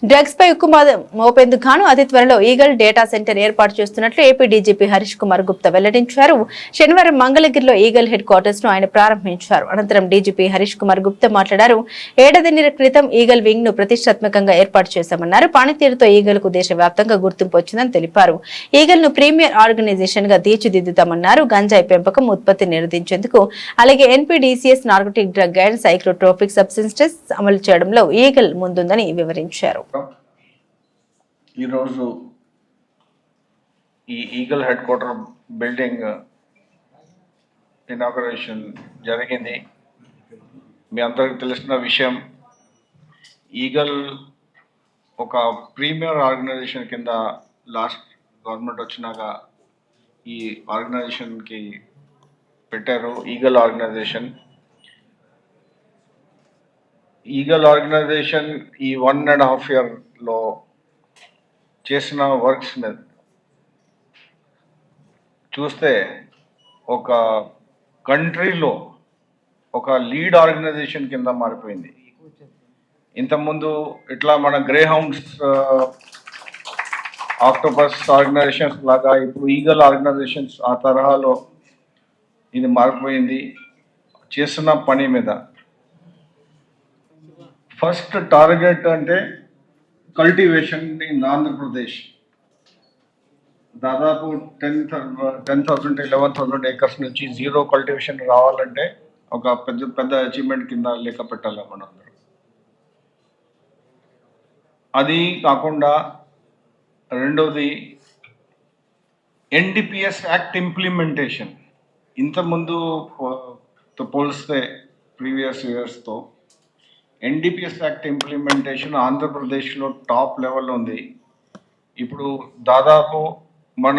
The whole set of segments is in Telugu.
డ్రగ్స్ పై ఉక్కుమాదం మోపేందుకు గాను అతి త్వరలో ఈగల్ డేటా సెంటర్ ఏర్పాటు చేస్తున్నట్లు ఏపీ డీజీపీ హరీష్ కుమార్ గుప్తా వెల్లడించారు. శనివారం మంగళగిరిలో ఈగల్ హెడ్ క్వార్టర్స్ ను ఆయన ప్రారంభించారు. అనంతరం డీజీపీ హరీష్ కుమార్ గుప్తా మాట్లాడారు. ఏడాదిన్నర క్రితం ఈగల్ వింగ్ ను ప్రతిష్టాత్మకంగా ఏర్పాటు చేశామన్నారు. పనితీరుతో ఈగల్ కు దేశవ్యాప్తంగా గుర్తింపు వచ్చిందని తెలిపారు. ఈగల్ ను ప్రీమియర్ ఆర్గనైజేషన్ గా తీర్చిదిద్దుతామన్నారు. గంజాయి పెంపకం ఉత్పత్తి నిరోధించేందుకు అలాగే ఎన్పీడీసీఎస్ నార్కోటిక్ డ్రగ్ అండ్ సైక్రోట్రోపిక్ సబ్స్టెన్సెస్ అమలు చేయడంలో ఈగల్ ముందుందని వివరించారు. ఈరోజు ఈ eagle head quarter building inauguration జరిగింది. మీ అందరికి తెలిసిన విషయం, ఈగల్ ఒక ప్రీమియర్ ఆర్గనైజేషన్ కింద లాస్ట్ గవర్నమెంట్ వచ్చినాక ఈ ఆర్గనైజేషన్కి పెట్టారు. ఈగల్ ఆర్గనైజేషన్ ఈ 1.5 yearలో చేసిన వర్క్స్ మీద చూస్తే ఒక కంట్రీలో ఒక లీడ్ ఆర్గనైజేషన్ కింద మారిపోయింది. ఇంతకుముందు ఇట్లా మన గ్రే హౌండ్స్, ఆక్టోపస్ ఆర్గనైజేషన్స్ లాగా ఇప్పుడు ఈగల్ ఆర్గనైజేషన్స్ ఆ తరహాలో ఇది మారిపోయింది. చేస్తున్న పని మీద ఫస్ట్ టార్గెట్ అంటే కల్టివేషన్ ఇన్ ఆంధ్రప్రదేశ్. దాదాపు 10,000 11,000 acres నుంచి జీరో కల్టివేషన్ రావాలంటే ఒక పెద్ద అచీవ్మెంట్ కింద లెక్క పెట్టాలి మనందరం. అది కాకుండా రెండోది ఎన్డిపిఎస్ యాక్ట్ ఇంప్లిమెంటేషన్. ఇంతకుముందు పోలిస్తే ప్రీవియస్ ఇయర్స్తో ఎన్డిపిఎస్ యాక్ట్ ఇంప్లిమెంటేషన్ ఆంధ్రప్రదేశ్లో టాప్ లెవెల్లో ఉంది. ఇప్పుడు దాదాపు మన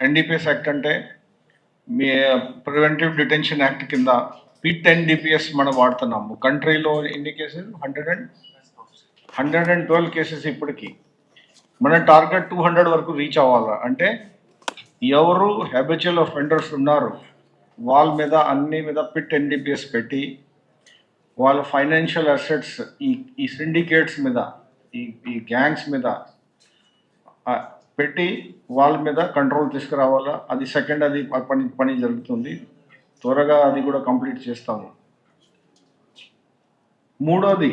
ఎన్డిపిఎస్ యాక్ట్ అంటే మీ ప్రివెంటివ్ డిటెన్షన్ యాక్ట్ కింద పిట్ ఎన్డిపిఎస్ మనం వాడుతున్నాము. కంట్రీలో ఎన్ని కేసెస్? 112 కేసెస్. ఇప్పటికీ మన టార్గెట్ 200 వరకు రీచ్ అవ్వాలి. అంటే ఎవరు హ్యాబిచువల్ అఫెండర్స్ ఉన్నారు వాళ్ళ మీద అన్ని మీద పిట్ ఎన్డిపిఎస్ పెట్టి వాళ్ళ ఫైనాన్షియల్ అసెట్స్ ఈ సిండికేట్స్ మీద ఈ గ్యాంగ్స్ మీద పెట్టి వాళ్ళ మీద కంట్రోల్ తీసుకురావాలా. అది సెకండ్, అది పని జరుగుతుంది. త్వరగా అది కూడా కంప్లీట్ చేస్తాము. మూడోది,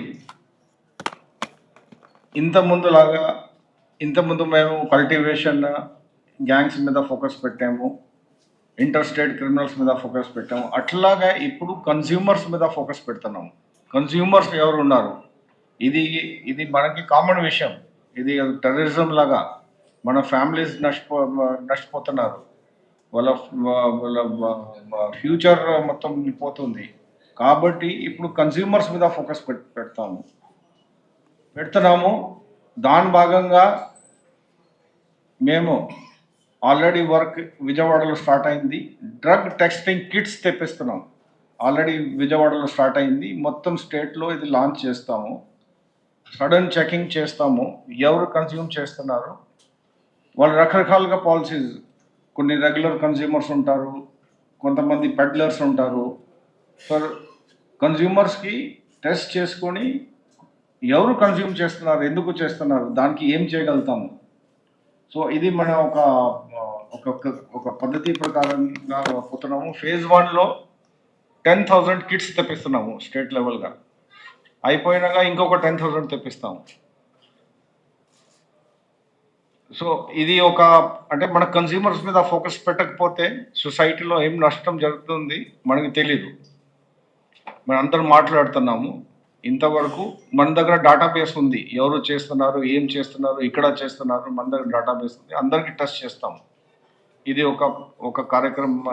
ఇంతకుముందు మేము కల్టివేషన్ గ్యాంగ్స్ మీద ఫోకస్ పెట్టాము, ఇంటర్ స్టేట్ క్రిమినల్స్ మీద ఫోకస్ పెట్టాము. అట్లాగా ఇప్పుడు కన్స్యూమర్స్ మీద ఫోకస్ పెడుతున్నాము. కన్స్యూమర్స్ ఎవరు ఉన్నారు, ఇది మనకి కామన్ విషయం. ఇది టెర్రరిజం లాగా మన ఫ్యామిలీస్ నష్టపోతున్నారు, వాళ్ళ ఫ్యూచర్ మొత్తం పోతుంది. కాబట్టి ఇప్పుడు కన్స్యూమర్స్ మీద ఫోకస్ పెడుతున్నాము. దాని భాగంగా మేము ఆల్రెడీ వర్క్ విజయవాడలో స్టార్ట్ అయింది. డ్రగ్ టెస్టింగ్ కిట్స్ తెప్పిస్తున్నాం. ఆల్రెడీ విజయవాడలో స్టార్ట్ అయింది. మొత్తం స్టేట్లో ఇది లాంచ్ చేస్తాము. సడన్ చెకింగ్ చేస్తాము, ఎవరు కన్స్యూమ్ చేస్తున్నారు. వాళ్ళు రకరకాలుగా పాలసీస్, కొన్ని రెగ్యులర్ కన్స్యూమర్స్ ఉంటారు, కొంతమంది పెడ్లర్స్ ఉంటారు. ఫర్ కన్స్యూమర్స్కి టెస్ట్ చేసుకొని ఎవరు కన్స్యూమ్ చేస్తున్నారు, ఎందుకు చేస్తున్నారు, దానికి ఏం చేయగలుగుతాము. సో ఇది మన ఒక పద్ధతి ప్రకారంగా పోతున్నాము. ఫేజ్ 1లో 10,000 కిట్స్ తెప్పిస్తున్నాము స్టేట్ లెవెల్గా. అయిపోయినాక ఇంకొక 10,000 తెప్పిస్తాము. సో ఇది అంటే మన కన్స్యూమర్స్ మీద ఫోకస్ పెట్టకపోతే సొసైటీలో ఏం నష్టం జరుగుతుంది మనకి తెలీదు. మనం అందరం మాట్లాడుతున్నాము. ఇంతవరకు మన దగ్గర డేటాబేస్ ఉంది, ఎవరు చేస్తున్నారు, ఏం చేస్తున్నారు, ఇక్కడ చేస్తున్నారు, మన దగ్గర డేటాబేస్ ఉంది, అందరికీ టెస్ట్ చేస్తాము. ఇది ఒక కార్యక్రమం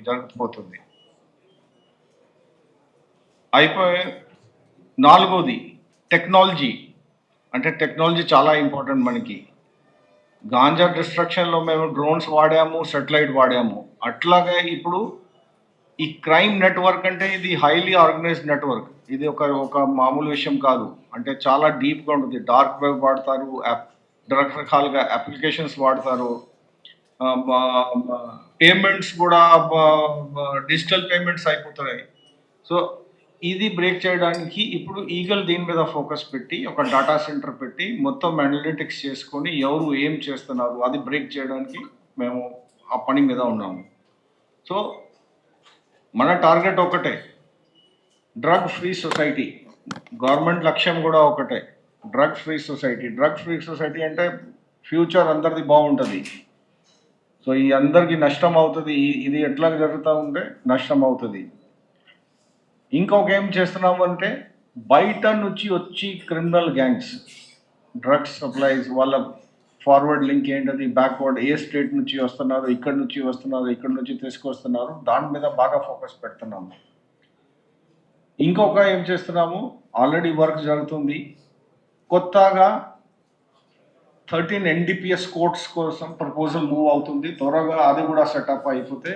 జరగబోతుంది. అయిపోయి నాలుగోది టెక్నాలజీ. అంటే టెక్నాలజీ చాలా ఇంపార్టెంట్ మనకి. గాంజా డిస్ట్రక్షన్లో మేము డ్రోన్స్ వాడాము, సెటిలైట్ వాడాము. అట్లాగే ఇప్పుడు ఈ క్రైమ్ నెట్వర్క్ అంటే ఇది హైలీ ఆర్గనైజ్డ్ నెట్వర్క్. ఇది ఒక మామూలు విషయం కాదు. అంటే చాలా డీప్గా ఉంటుంది. డార్క్ వెబ్ వాడతారు, రకరకాలుగా అప్లికేషన్స్ వాడతారు. పేమెంట్స్ కూడా డిజిటల్ పేమెంట్స్ అయిపోతున్నాయి. సో ఇది బ్రేక్ చేయడానికి ఇప్పుడు ఈగల్ దీని మీద ఫోకస్ పెట్టి ఒక డేటా సెంటర్ పెట్టి మొత్తం అనలిటిక్స్ చేసుకొని ఎవరు ఏం చేస్తున్నారు అది బ్రేక్ చేయడానికి మేము ఆ పని మీద ఉన్నాము. సో మన టార్గెట్ ఒకటే, డ్రగ్ ఫ్రీ సొసైటీ. గవర్నమెంట్ లక్ష్యం కూడా ఒకటే, drug free society. Drug free society అంటే ఫ్యూచర్ అందరిది బాగుంటుంది. సో ఈ అందరికీ నష్టం అవుతుంది, ఇది ఎట్లా జరుగుతూ ఉంటే నష్టం అవుతుంది. ఇంకొక ఏం చేస్తున్నాము అంటే బయట నుంచి వచ్చి క్రిమినల్ గ్యాంగ్స్ డ్రగ్స్ సప్లైస్ వాళ్ళ ఫార్వర్డ్ లింక్ ఏంటది, బ్యాక్వర్డ్ ఏ స్టేట్ నుంచి వస్తున్నారు, ఇక్కడ నుంచి తీసుకొస్తున్నారు, దాని మీద బాగా ఫోకస్ పెడుతున్నాము. ఇంకొక ఏం చేస్తున్నాము, ఆల్రెడీ వర్క్ జరుగుతుంది, కొత్తగా 13 NDPS కోర్ట్స్ కోసం ప్రపోజల్ మూవ్ అవుతుంది. త్వరగా అది కూడా సెటప్ అయిపోతే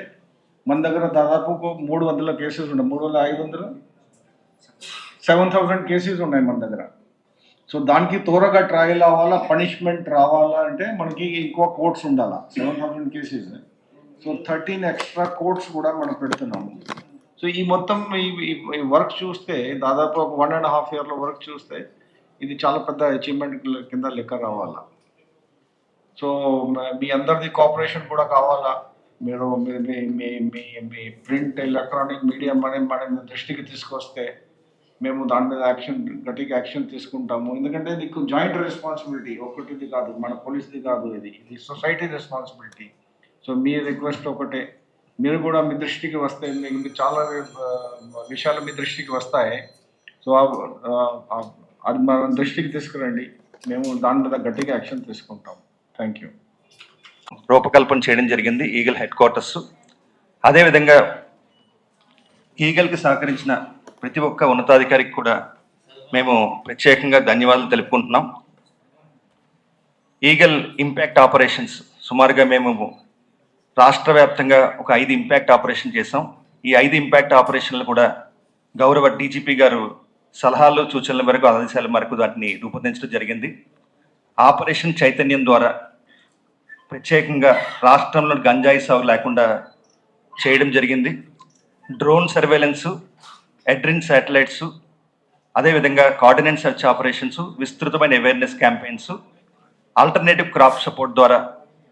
మన దగ్గర దాదాపు 300 కేసెస్ ఉన్నాయి, 300 7,000 కేసెస్ ఉన్నాయి మన దగ్గర. సో దానికి త్వరగా ట్రయల్ అవ్వాలా, పనిష్మెంట్ రావాలా అంటే మనకి ఎక్కువ కోర్ట్స్ ఉండాలా. 7,000 కేసెస్, సో 13 ఎక్స్ట్రా కోర్ట్స్ కూడా మనం పెడుతున్నాము. సో ఈ మొత్తం ఈ వర్క్ చూస్తే దాదాపు ఒక 1.5 yearలో వర్క్ చూస్తే ఇది చాలా పెద్ద అచీవ్మెంట్ కింద లెక్క రావాలా. సో మీ అందరిది కోఆపరేషన్ కూడా కావాలా. మీరు మీ ప్రింట్ ఎలక్ట్రానిక్ మీడియా మన దృష్టికి తీసుకొస్తే మేము దాని మీద గట్టిగా యాక్షన్ తీసుకుంటాము. ఎందుకంటే నీకు జాయింట్ రెస్పాన్సిబిలిటీ, ఒకటిది కాదు, మన పోలీస్ది కాదు, ఇది సొసైటీ రెస్పాన్సిబిలిటీ. సో మీ రిక్వెస్ట్ ఒకటే, మీరు కూడా మీ దృష్టికి వస్తే మీకు చాలా విషయాలు మీ దృష్టికి వస్తాయి. సో అది మన దృష్టికి తీసుకురండి, మేము దాని మీద గట్టిగా యాక్షన్ తీసుకుంటాం. Thank you. రూపకల్పన చేయడం జరిగింది ఈగల్ హెడ్ క్వార్టర్స్. అదేవిధంగా ఈగల్కి సహకరించిన ప్రతి ఒక్క ఉన్నతాధికారికి కూడా మేము ప్రత్యేకంగా ధన్యవాదాలు తెలుపుకుంటున్నాం. ఈగల్ ఇంపాక్ట్ ఆపరేషన్స్ సుమారుగా మేము రాష్ట్ర వ్యాప్తంగా ఒక 5 ఇంపాక్ట్ ఆపరేషన్ చేసాం. ఈ 5 ఇంపాక్ట్ ఆపరేషన్లు కూడా గౌరవ డీజీపీ గారు సలహాలు సూచనల మేరకు ఆదేశాల మేరకు దాన్ని రూపొందించడం జరిగింది. ఆపరేషన్ చైతన్యం ద్వారా ప్రత్యేకంగా రాష్ట్రంలో గంజాయి సాగు లేకుండా చేయడం జరిగింది. డ్రోన్ సర్వేలెన్సు, ఎడ్రిన్ శాటిలైట్స్, అదేవిధంగా కార్డినెంట్ సెర్చ్ ఆపరేషన్స్, విస్తృతమైన awareness campaigns, alternative crop support ద్వారా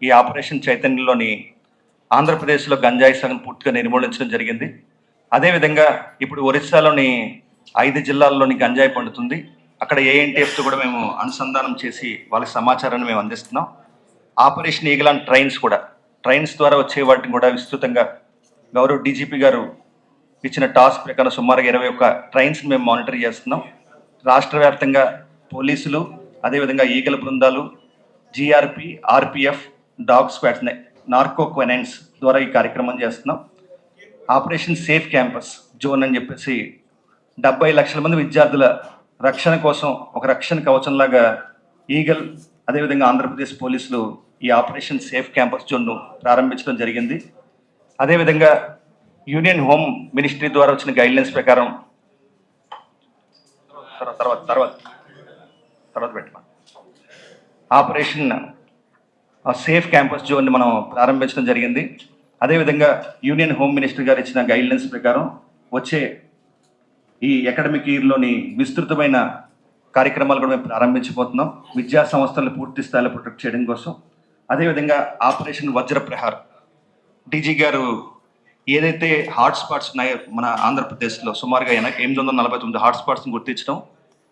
ఈ ఆపరేషన్ చైతన్యంలోని ఆంధ్రప్రదేశ్లో గంజాయి సాగును పూర్తిగా నిర్మూలించడం జరిగింది. అదేవిధంగా ఇప్పుడు ఒరిస్సాలోని 5 జిల్లాల్లోని గంజాయి పండుతుంది. అక్కడ ఏఎన్టీఎఫ్తో కూడా మేము అనుసంధానం చేసి వాళ్ళకి సమాచారాన్ని మేము అందిస్తున్నాం. ఆపరేషన్ ఈగల్ అండ్ ట్రైన్స్ ద్వారా వచ్చే వాటిని కూడా విస్తృతంగా గౌరవ డీజీపీ గారు ఇచ్చిన టాస్క్ ప్రకారం సుమారుగా 21 ట్రైన్స్ని మేము మానిటర్ చేస్తున్నాం. రాష్ట్ర వ్యాప్తంగా పోలీసులు, అదేవిధంగా ఈగల బృందాలు, GRP, RPF, dog squads, narco canines ద్వారా ఈ కార్యక్రమం చేస్తున్నాం. ఆపరేషన్ సేఫ్ క్యాంపస్ జోన్ అని చెప్పేసి 70 లక్షల మంది విద్యార్థుల రక్షణ కోసం ఒక రక్షణ కవచంలాగా ఈగల్, అదేవిధంగా ఆంధ్రప్రదేశ్ పోలీసులు ఈ ఆపరేషన్ సేఫ్ క్యాంపస్ జోన్ను ప్రారంభించడం జరిగింది. అదేవిధంగా యూనియన్ హోమ్ మినిస్ట్రీ ద్వారా వచ్చిన గైడ్లైన్స్ ప్రకారం తర్వాత పెట్టమా ఆపరేషన్ సేఫ్ క్యాంపస్ జోన్ని మనం ప్రారంభించడం జరిగింది. అదేవిధంగా యూనియన్ హోమ్ మినిస్టర్ గారు ఇచ్చిన గైడ్లైన్స్ ప్రకారం వచ్చే ఈ అకాడమిక్ ఇయర్లోని విస్తృతమైన కార్యక్రమాలు కూడా మేము ప్రారంభించబోతున్నాం, విద్యా సంస్థలను పూర్తి స్థాయిలో ప్రొటెక్ట్ చేయడం కోసం. అదేవిధంగా ఆపరేషన్ వజ్రప్రహార్, డీజీ గారు ఏదైతే హాట్స్పాట్స్ ఉన్నాయో మన ఆంధ్రప్రదేశ్లో సుమారుగా 849 హాట్స్పాట్స్ని గుర్తించడం,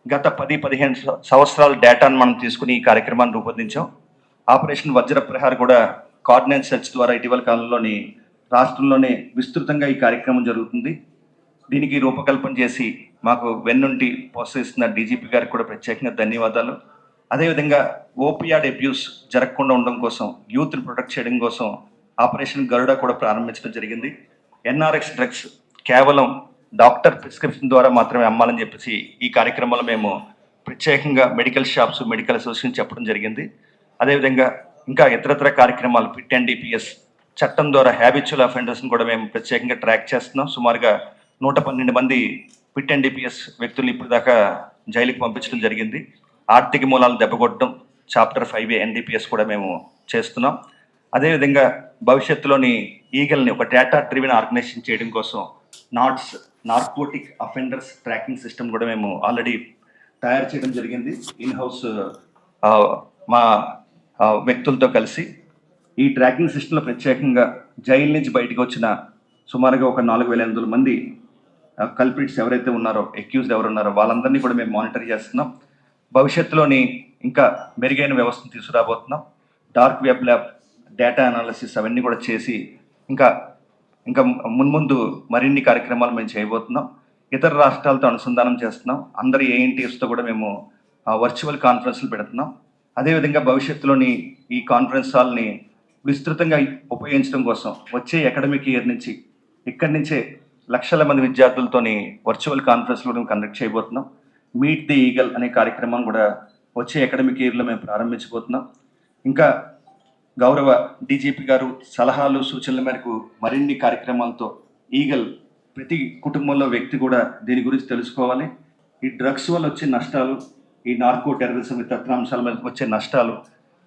గత 10-15 సంవత్సరాల డేటాను మనం తీసుకుని ఈ కార్యక్రమాన్ని రూపొందించాం. ఆపరేషన్ వజ్రప్రహార్ కూడా కార్డినెంట్ సెర్చ్ ద్వారా ఇటీవల కాలంలోని రాష్ట్రంలోనే విస్తృతంగా ఈ కార్యక్రమం జరుగుతుంది. దీనికి రూపకల్పన చేసి మాకు వెన్నుంటి ప్రోత్సహిస్తున్న డీజీపీ గారికి కూడా ప్రత్యేకంగా ధన్యవాదాలు. అదేవిధంగా ఓపియాడ్ అబ్యూస్ జరగకుండా ఉండడం కోసం, యూత్ని ప్రొటెక్ట్ చేయడం కోసం ఆపరేషన్ గరుడ కూడా ప్రారంభించడం జరిగింది. ఎన్ఆర్ఎక్స్ డ్రగ్స్ కేవలం డాక్టర్ ప్రిస్క్రిప్షన్ ద్వారా మాత్రమే అమ్మాలని చెప్పేసి ఈ కార్యక్రమంలో మేము ప్రత్యేకంగా మెడికల్ షాప్స్, మెడికల్ అసోసియేషన్ చెప్పడం జరిగింది. అదేవిధంగా ఇంకా ఇతరత్ర కార్యక్రమాలు పిట్ NDPS చట్టం ద్వారా హ్యాబిచువల్ అఫెండర్స్ని కూడా మేము ప్రత్యేకంగా ట్రాక్ చేస్తున్నాం. సుమారుగా 112 మంది పిట్ NDPS వ్యక్తులు ఇప్పుడు దాకా జైలుకి పంపించడం జరిగింది. ఆర్థిక మూలాలు దెబ్బకొట్టడం, చాప్టర్ 5A NDPS కూడా మేము చేస్తున్నాం. అదేవిధంగా భవిష్యత్తులోని ఈగల్ని ఒక డేటా డ్రివెన్ ఆర్గనైజేషన్ చేయడం కోసం NOTS narcotic offenders tracking system కూడా మేము ఆల్రెడీ తయారు చేయడం జరిగింది ఇన్ హౌస్ మా వ్యక్తులతో కలిసి. ఈ ట్రాకింగ్ సిస్టంలో ప్రత్యేకంగా జైలు నుంచి బయటకు వచ్చిన సుమారుగా ఒక 4,800 మంది కల్ప్రిట్స్ ఎవరైతే ఉన్నారో, అక్యూజ్డ్ ఎవరు ఉన్నారో వాళ్ళందరినీ కూడా మేము మానిటర్ చేస్తున్నాం. భవిష్యత్తులోని ఇంకా మెరుగైన వ్యవస్థను తీసుకురాబోతున్నాం. Dark web lab data analysis అవన్నీ కూడా చేసి ఇంకా మున్ముందు మరిన్ని కార్యక్రమాలు మేము చేయబోతున్నాం. ఇతర రాష్ట్రాలతో అనుసంధానం చేస్తున్నాం. అందరి ఏఎన్టీఎస్తో కూడా మేము వర్చువల్ కాన్ఫరెన్స్లు పెడుతున్నాం. అదేవిధంగా భవిష్యత్తులోని ఈ కాన్ఫరెన్స్ హాల్ని విస్తృతంగా ఉపయోగించడం కోసం వచ్చే అకాడమిక్ ఇయర్ నుంచి ఇక్కడి నుంచే లక్షల మంది విద్యార్థులతోని వర్చువల్ కాన్ఫరెన్స్లు కండక్ట్ చేయబోతున్నాం. మీట్ ది ఈగల్ అనే కార్యక్రమం కూడా వచ్చే అకాడమిక్ ఇయర్లో మేము ప్రారంభించబోతున్నాం. ఇంకా గౌరవ డీజీపీ గారు సలహాలు సూచనల మేరకు మరిన్ని కార్యక్రమాలతో ఈగల్ ప్రతి కుటుంబంలో వ్యక్తి కూడా దీని గురించి తెలుసుకోవాలి. ఈ డ్రగ్స్ వల్ల వచ్చే నష్టాలు, ఈ నార్కో టెర్రరిజం ఇతర అంశాల మీద వచ్చే నష్టాలు,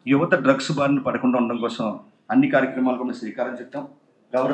యువత డ్రగ్స్ బారిన పడకుండా ఉండడం కోసం అన్ని కార్యక్రమాలు కూడా శ్రీకారం చుట్టాం. గౌరవ